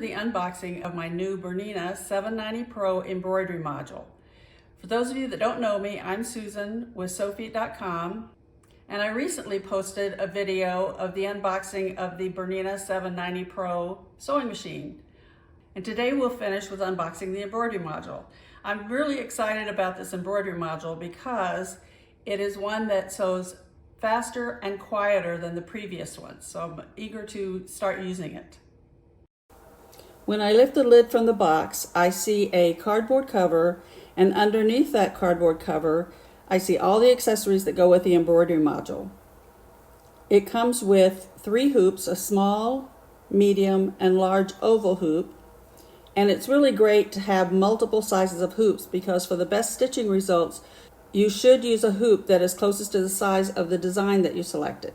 the unboxing of my new BERNINA 790 Pro embroidery module. For those of you that don't know me, I'm Susan with Sewfeet.com, and I recently posted a video of the unboxing of the BERNINA 790 Pro sewing machine. And today we'll finish with unboxing the embroidery module. I'm really excited about this embroidery module because it is one that sews faster and quieter than the previous one, so I'm eager to start using it. When I lift the lid from the box, I see a cardboard cover, and underneath that cardboard cover, I see all the accessories that go with the embroidery module. It comes with 3 hoops, a small, medium, and large oval hoop, and it's really great to have multiple sizes of hoops because for the best stitching results, you should use a hoop that is closest to the size of the design that you selected.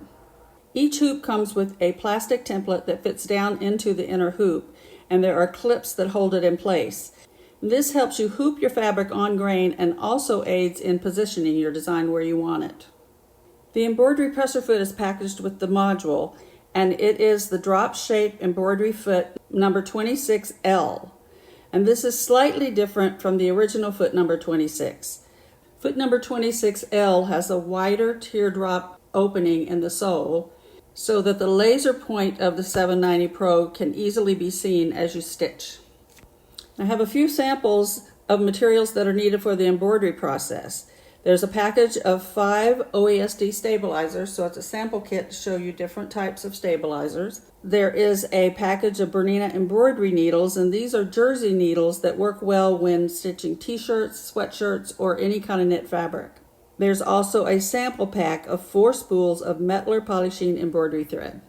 Each hoop comes with a plastic template that fits down into the inner hoop, and there are clips that hold it in place. This helps you hoop your fabric on grain and also aids in positioning your design where you want it. The embroidery presser foot is packaged with the module, and it is the drop shape embroidery foot number 26L. And this is slightly different from the original foot number 26. Foot number 26L has a wider teardrop opening in the sole so that the laser point of the 790 Pro can easily be seen as you stitch. I have a few samples of materials that are needed for the embroidery process. There's a package of 5 OESD stabilizers, so it's a sample kit to show you different types of stabilizers. There is a package of BERNINA embroidery needles, and these are jersey needles that work well when stitching t-shirts, sweatshirts, or any kind of knit fabric. There's also a sample pack of 4 spools of Mettler polysheen embroidery thread.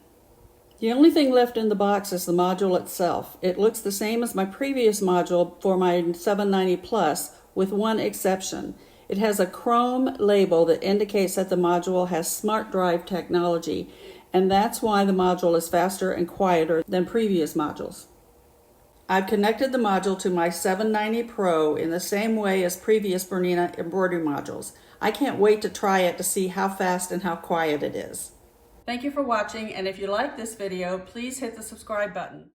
The only thing left in the box is the module itself. It looks the same as my previous module for my 790 Plus, with one exception. It has a chrome label that indicates that the module has smart drive technology, and that's why the module is faster and quieter than previous modules. I've connected the module to my 790 Pro in the same way as previous BERNINA embroidery modules. I can't wait to try it to see how fast and how quiet it is. Thank you for watching, and if you like this video, please hit the subscribe button.